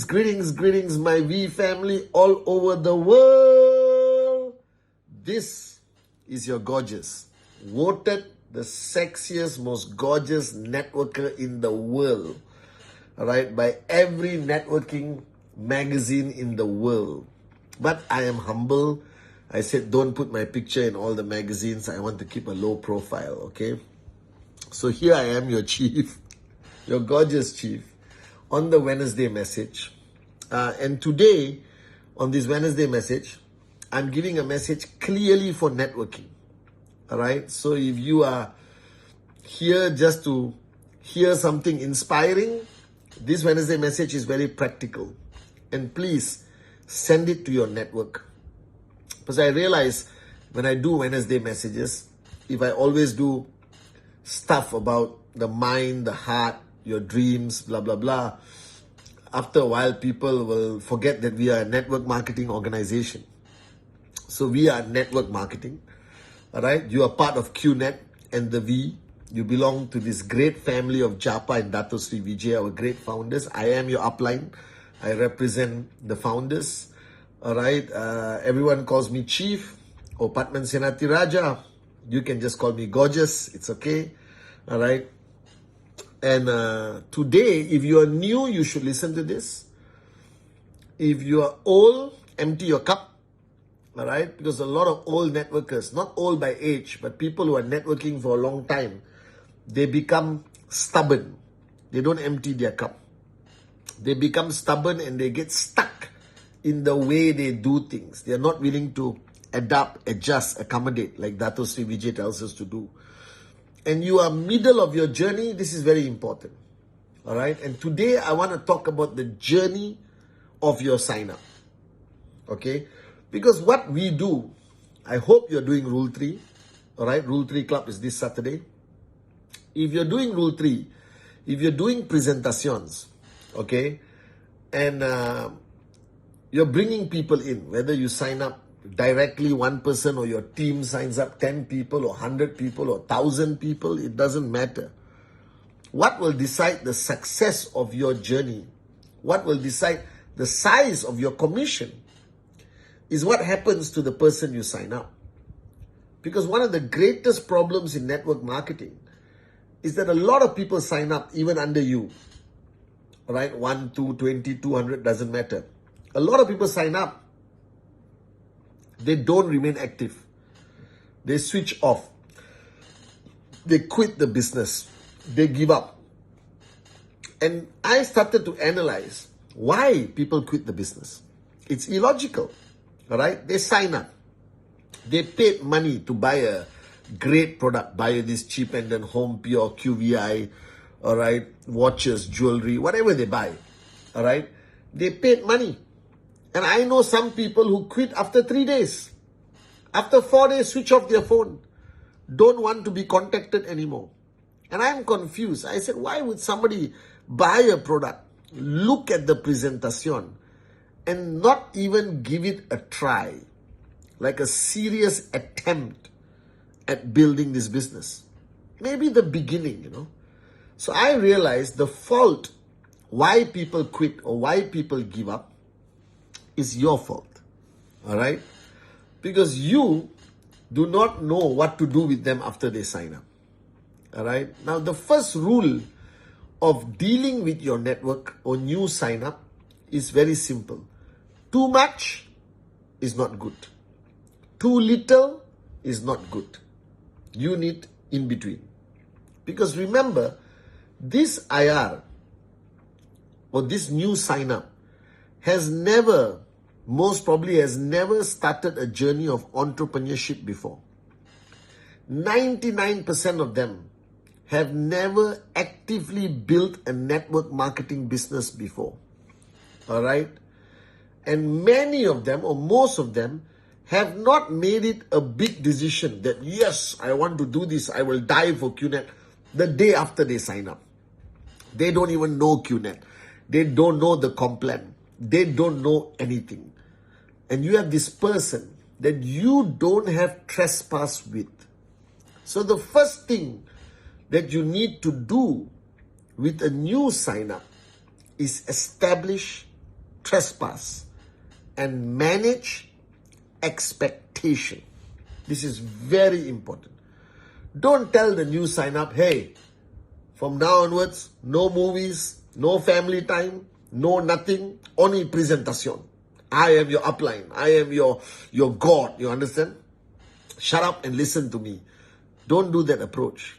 Greetings, my V family all over the world. This is your gorgeous, voted the sexiest, most gorgeous networker in the world, all right, by every networking magazine in the world. But I am humble. I said, don't put my picture in all the magazines. I want to keep a low profile, okay? So here I am, your chief, your gorgeous chief, on the Wednesday message. And today, on this Wednesday message, I'm giving a message clearly for networking. All right? So if you are here just to hear something inspiring, this Wednesday message is very practical. And please send it to your network. Because I realize when I do Wednesday messages, if I always do stuff about the mind, the heart, your dreams, blah, blah, blah, after a while, people will forget that we are a network marketing organization. So we are network marketing, all right? You are part of QNET and the V. You belong to this great family of Japa and Dato Sri Vijay, our great founders. I am your upline. I represent the founders, all right? Everyone calls me Chief or Pathman Senathirajah. You can just call me Gorgeous. It's okay, all right? And today, if you are new, you should listen to this. If you are old, empty your cup, all right? Because a lot of old networkers, not old by age, but people who are networking for a long time, they become stubborn. They don't empty their cup. They become stubborn and they get stuck in the way they do things. They are not willing to adapt, adjust, accommodate, like Dato Sri Vijay tells us to do. And you are middle of your journey, this is very important. All right? And today I want to talk about the journey of your sign up. Okay? Because what we do, I hope you're doing Rule 3. All right? Rule 3 Club is this Saturday. If you're doing Rule 3, if you're doing presentations, okay, and you're bringing people in, whether you sign up directly one person or your team signs up 10 people or 100 people or 1,000 people, it doesn't matter. What will decide the success of your journey, what will decide the size of your commission, is what happens to the person you sign up. Because one of the greatest problems in network marketing is that a lot of people sign up even under you. All right, 1, 2, 20, 200, doesn't matter. A lot of people sign up. They don't remain active. They switch off. They quit the business. They give up. And I started to analyze why people quit the business. It's illogical. All right? They sign up. They paid money to buy a great product. Buy this cheap and then home pure QVI, all right, watches, jewelry, whatever they buy. All right? They paid money. And I know some people who quit after 3 days. After 4 days, switch off their phone. Don't want to be contacted anymore. And I'm confused. I said, why would somebody buy a product, look at the presentation, and not even give it a try? Like a serious attempt at building this business. Maybe the beginning, So I realized the fault why people quit or why people give up is your fault, all right? Because you do not know what to do with them after they sign up, all right? Now, the first rule of dealing with your network or new sign up is very simple. Too much is not good. Too little is not good. You need in between. Because remember, this IR or this new sign up most probably has never started a journey of entrepreneurship before. 99% of them have never actively built a network marketing business before. All right? And many of them, or most of them, have not made it a big decision that, yes, I want to do this, I will die for QNET the day after they sign up. They don't even know QNET. They don't know the comp plan. They don't know anything. And you have this person that you don't have trespass with. So the first thing that you need to do with a new sign up is establish trespass, and manage expectation. This is very important. Don't tell the new sign up, hey, from now onwards, no movies, no family time, no nothing, only presentation. I am your upline. I am your God. You understand? Shut up and listen to me. Don't do that approach.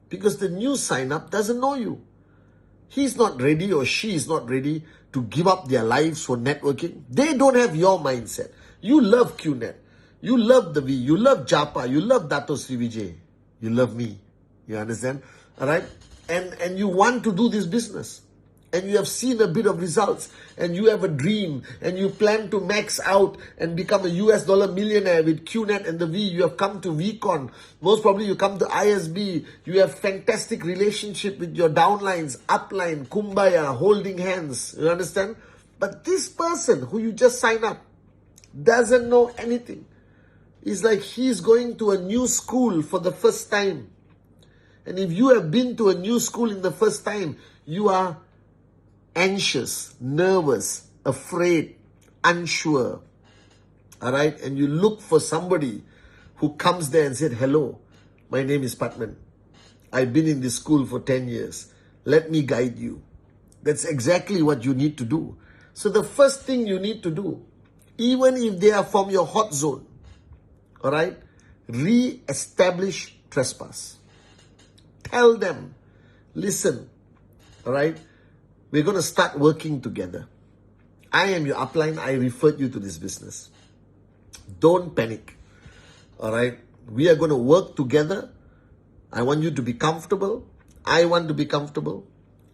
Because the new sign up doesn't know you. He's not ready or she is not ready to give up their lives for networking. They don't have your mindset. You love QNET. You love the V. You love Japa. You love Dato Sri Vijay. You love me. You understand? All right? And you want to do this business. And you have seen a bit of results. And you have a dream. And you plan to max out and become a US dollar millionaire with QNET and the V. You have come to VCon. Most probably you come to ISB. You have fantastic relationship with your downlines, upline, kumbaya, holding hands. You understand? But this person who you just signed up doesn't know anything. It's like he's going to a new school for the first time. And if you have been to a new school in the first time, you are anxious, nervous, afraid, unsure. All right? And you look for somebody who comes there and said, hello, my name is Pathman. I've been in this school for 10 years. Let me guide you. That's exactly what you need to do. So the first thing you need to do, even if they are from your hot zone, all right, re-establish trespass. Tell them, listen, all right, we're going to start working together. I am your upline. I referred you to this business. Don't panic, all right? We are going to work together. I want you to be comfortable. I want to be comfortable,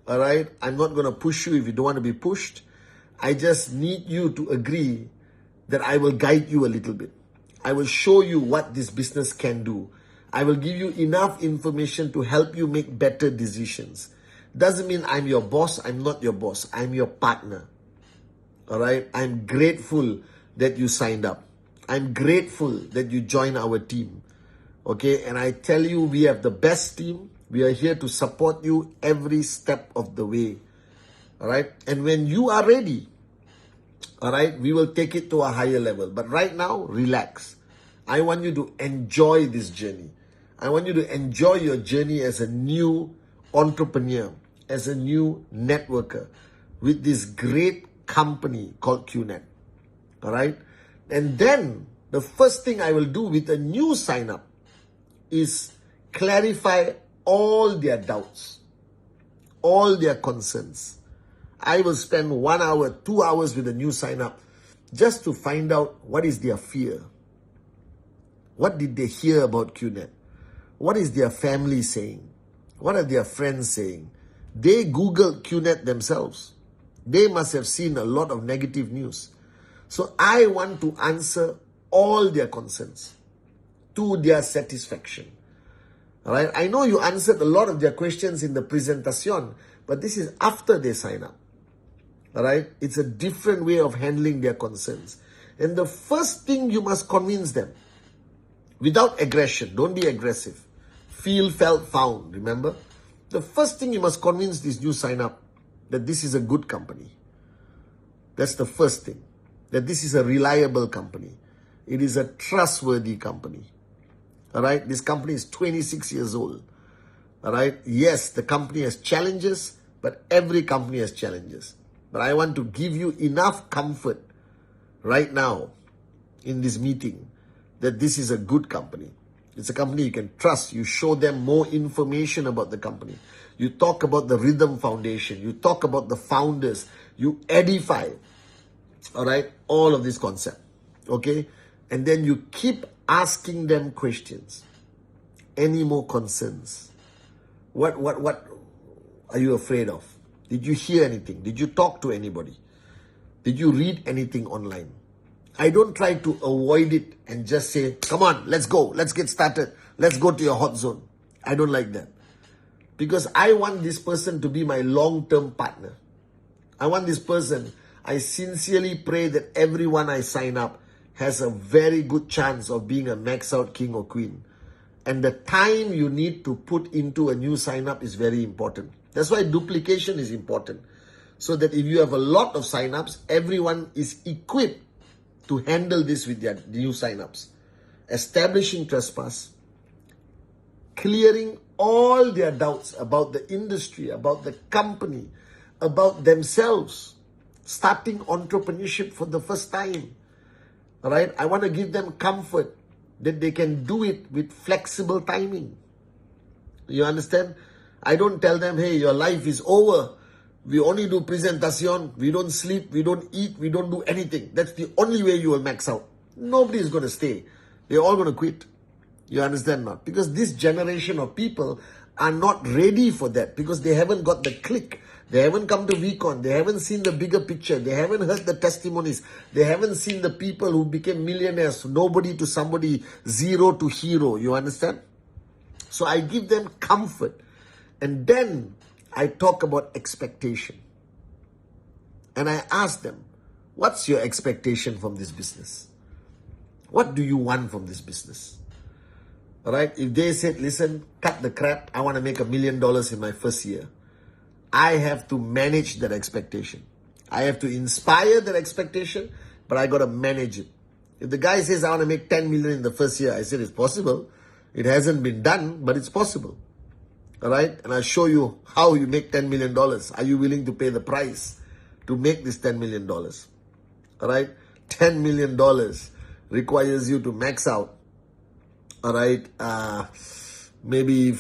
all right? I'm not going to push you if you don't want to be pushed. I just need you to agree that I will guide you a little bit. I will show you what this business can do. I will give you enough information to help you make better decisions. Doesn't mean I'm your boss. I'm not your boss. I'm your partner. All right? I'm grateful that you signed up. I'm grateful that you joined our team. Okay? And I tell you, we have the best team. We are here to support you every step of the way. All right? And when you are ready, all right, we will take it to a higher level. But right now, relax. I want you to enjoy this journey. I want you to enjoy your journey as a new entrepreneur, as a new networker with this great company called QNET. All right? And then the first thing I will do with a new sign up is clarify all their doubts, all their concerns. I will spend 1 hour, 2 hours with a new sign up just to find out what is their fear. What did they hear about QNET? What is their family saying? What are their friends saying? They Googled QNET themselves. They must have seen a lot of negative news. So I want to answer all their concerns to their satisfaction. All right? I know you answered a lot of their questions in the presentation, but this is after they sign up. All right? It's a different way of handling their concerns. And the first thing you must convince them, without aggression, don't be aggressive. Feel, felt, found, remember? The first thing you must convince this new sign up that this is a good company. That's the first thing. That this is a reliable company. It is a trustworthy company. All right? This company is 26 years old. All right? Yes, the company has challenges, but every company has challenges. But I want to give you enough comfort right now in this meeting that this is a good company. It's a company you can trust. You show them more information about the company. You talk about the Rhythm Foundation. You talk about the founders. You edify, all right, all of this concept, okay? And then you keep asking them questions. Any more concerns? What are you afraid of? Did you hear anything? Did you talk to anybody? Did you read anything online? I don't try to avoid it and just say, come on, let's go. Let's get started. Let's go to your hot zone. I don't like that. Because I want this person to be my long-term partner. I want this person, I sincerely pray that everyone I sign up has a very good chance of being a max out king or queen. And the time you need to put into a new sign up is very important. That's why duplication is important. so that if you have a lot of signups, everyone is equipped to handle this with their new signups. Establishing trespass, clearing all their doubts about the industry, about the company, about themselves, starting entrepreneurship for the first time. All right, I want to give them comfort that they can do it with flexible timing. You understand? I don't tell them, hey, your life is over. We only do presentation. We don't sleep. We don't eat. We don't do anything. That's the only way you will max out. Nobody is going to stay. They're all going to quit. You understand not? Because this generation of people are not ready for that because they haven't got the click. They haven't come to VCon. They haven't seen the bigger picture. They haven't heard the testimonies. They haven't seen the people who became millionaires, nobody to somebody, zero to hero. You understand? So I give them comfort. And then I talk about expectation. And I ask them, what's your expectation from this business? What do you want from this business? All right? If they said, listen, cut the crap, I want to make $1 million in my first year. I have to manage that expectation. I have to inspire that expectation, but I got to manage it. If the guy says, I want to make 10 million in the first year, I said, it's possible. It hasn't been done, but it's possible. All right? And I'll show you how you make $10 million. Are you willing to pay the price to make this $10 million? All right? $10 million requires you to max out. All right? Maybe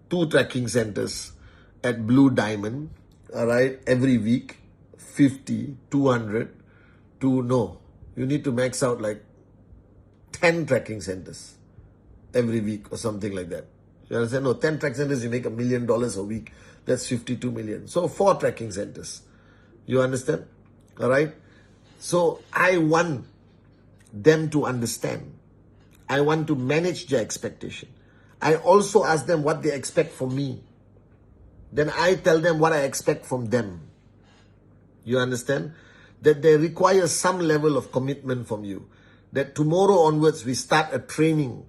2 tracking centers at Blue Diamond, all right, every week, 50, 200, no. You need to max out like 10 tracking centers every week or something like that. You understand? No, 10 tracking centers, you make $1 million a week. That's 52 million. So 4 tracking centers. You understand? All right? So I want them to understand. I want to manage their expectation. I also ask them what they expect from me. Then I tell them what I expect from them. You understand? That they require some level of commitment from you. That tomorrow onwards we start a training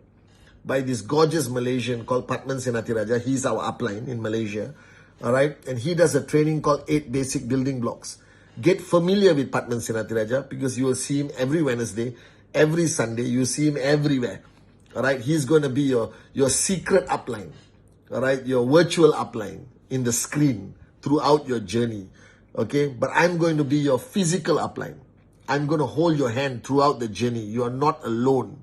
by this gorgeous Malaysian called Pathman Senathirajah. He's our upline in Malaysia. All right? And he does a training called 8 Basic Building Blocks. Get familiar with Pathman Senathirajah because you will see him every Wednesday, every Sunday. You see him everywhere. All right? He's going to be your secret upline. All right? Your virtual upline in the screen throughout your journey, okay? But I'm going to be your physical upline. I'm going to hold your hand throughout the journey. You are not alone,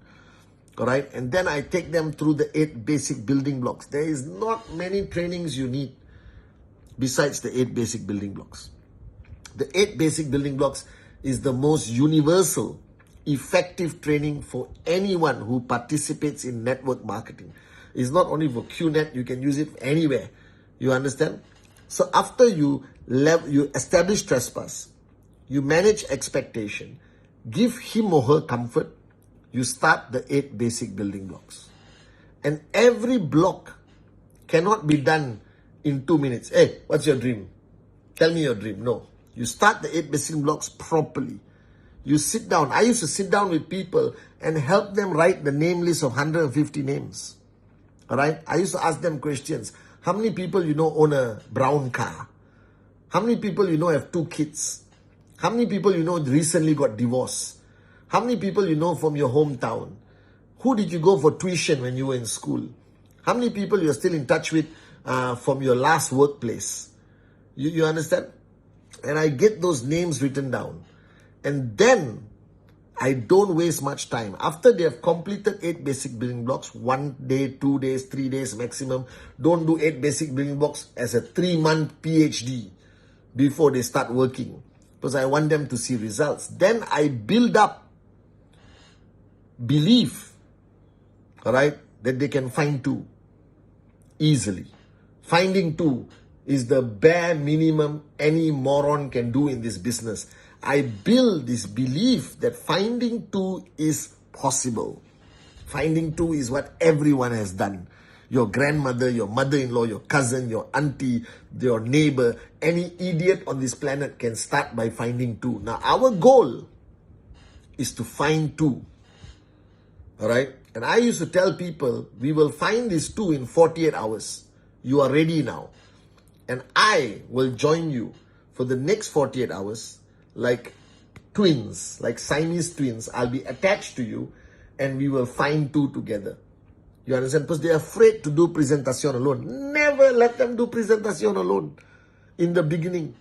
all right? And then I take them through the 8 basic building blocks. There is not many trainings you need besides the 8 basic building blocks. The 8 basic building blocks is the most universal, effective training for anyone who participates in network marketing. It's not only for QNET, you can use it anywhere. You understand? So after you establish trespass, you manage expectation, give him or her comfort, you start the 8 basic building blocks. And every block cannot be done in 2 minutes. Hey, what's your dream? Tell me your dream. No. You start the 8 basic blocks properly. You sit down. I used to sit down with people and help them write the name list of 150 names. All right? I used to ask them questions. How many people you know own a brown car? How many people you know have 2 kids? How many people you know recently got divorced? How many people you know from your hometown? Who did you go for tuition when you were in school? How many people you're still in touch with from your last workplace? You understand? And I get those names written down. And then I don't waste much time. After they have completed 8 basic building blocks, 1 day, 2 days, 3 days maximum. Don't do 8 basic building blocks as a 3-month PhD before they start working. Because I want them to see results. Then I build up belief, all right, that they can find 2 easily. Finding 2 is the bare minimum any moron can do in this business. I build this belief that finding 2 is possible. Finding 2 is what everyone has done. Your grandmother, your mother-in-law, your cousin, your auntie, your neighbor, any idiot on this planet can start by finding 2. Now, our goal is to find 2. All right? And I used to tell people, we will find these 2 in 48 hours. You are ready now. And I will join you for the next 48 hours, like twins, like Siamese twins, I'll be attached to you and we will find two together. You understand? Because they're afraid to do presentation alone. Never let them do presentation alone in the beginning.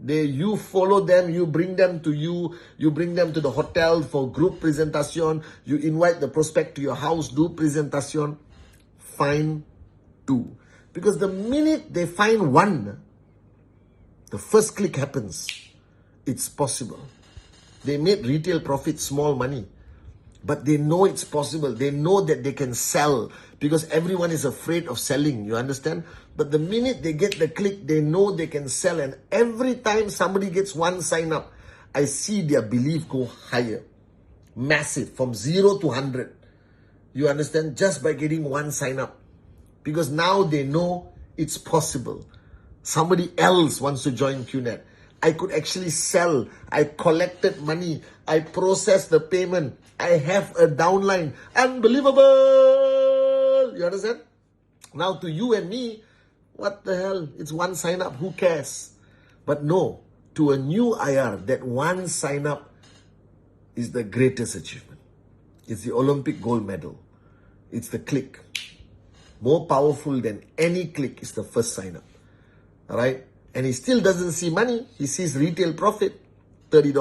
You follow them, you bring them to you bring them to the hotel for group presentation, you invite the prospect to your house, do presentation, find two. Because the minute they find one, the first click happens. It's possible. They made retail profit, small money, but they know it's possible. They know that they can sell because everyone is afraid of selling. You understand? But the minute they get the click, they know they can sell. And every time somebody gets one sign up, I see their belief go higher. Massive, from 0 to 100. You understand? Just by getting one sign up. Because now they know it's possible. Somebody else wants to join QNET. I could actually sell. I collected money. I processed the payment. I have a downline. Unbelievable! You understand? Now to you and me, what the hell? It's one sign up. Who cares? But no, to a new IR, that one sign up is the greatest achievement. It's the Olympic gold medal. It's the click. More powerful than any click is the first sign up. Alright? And he still doesn't see money. He sees retail profit. $30,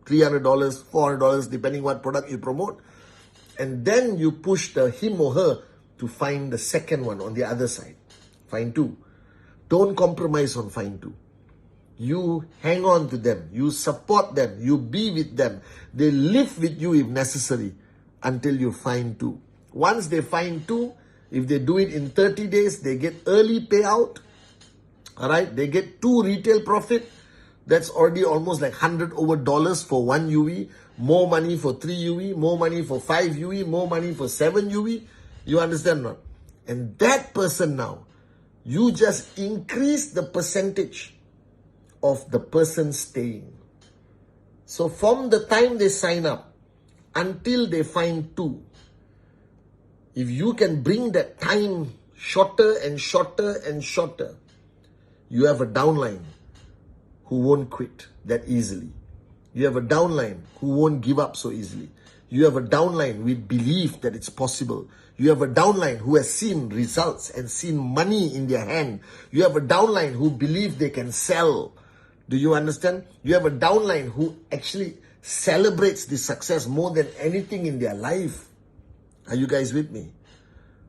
$300, $400, depending what product you promote. And then you push him or her to find the second one on the other side. Find two. Don't compromise on find two. You hang on to them. You support them. You be with them. They live with you if necessary until you find two. Once they find two, if they do it in 30 days, they get early payout. Alright, they get 2 retail profit. That's already almost like $100 over for 1 UV. More money for 3 UV. More money for 5 UV. More money for 7 UV. You understand not? And that person now, you just increase the percentage of the person staying. So from the time they sign up until they find two, if you can bring that time shorter and shorter and shorter, you have a downline who won't quit that easily. You have a downline who won't give up so easily. You have a downline with belief that it's possible. You have a downline who has seen results and seen money in their hand. You have a downline who believe they can sell. Do you understand? You have a downline who actually celebrates the success more than anything in their life. Are you guys with me?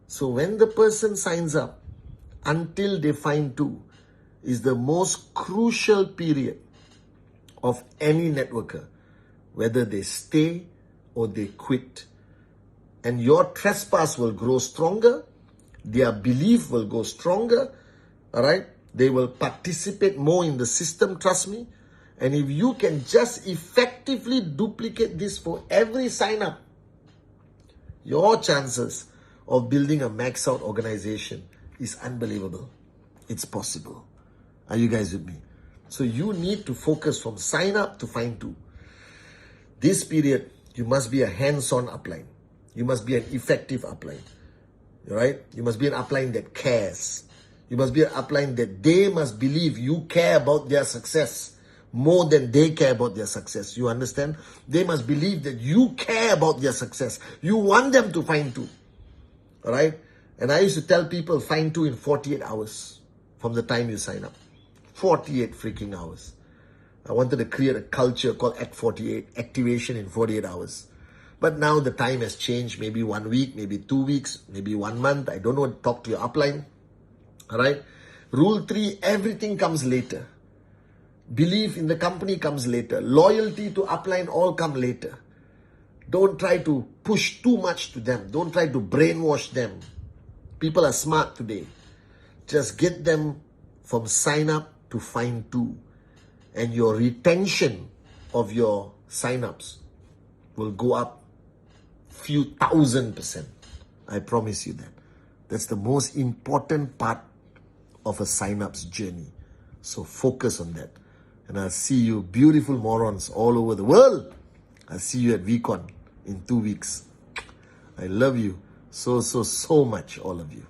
So when the person signs up until they find two is the most crucial period of any networker, whether they stay or they quit. And your trespass will grow stronger. Their belief will go stronger. All right? They will participate more in the system, trust me. And if you can just effectively duplicate this for every sign up, your chances of building a max out organization is unbelievable. It's possible. Are you guys with me? So you need to focus from sign up to find two. This period, you must be a hands-on upline. You must be an effective upline. Right? You must be an upline that cares. You must be an upline that they must believe you care about their success more than they care about their success. You understand? They must believe that you care about their success. You want them to find two. Alright? And I used to tell people find two in 48 hours from the time you sign up. 48 freaking hours. I wanted to create a culture called Act 48, activation in 48 hours. But now the time has changed, maybe 1 week, maybe 2 weeks, maybe 1 month. I don't know, talk to your upline. Alright? Rule 3, everything comes later. Belief in the company comes later. Loyalty to upline all come later. Don't try to push too much to them. Don't try to brainwash them. People are smart today. Just get them from sign up to find two. And your retention of your sign-ups will go up few 1000%. I promise you that. That's the most important part of a sign-ups journey. So focus on that. And I'll see you beautiful morons all over the world. I'll see you at VCon in 2 weeks. I love you so much, all of you.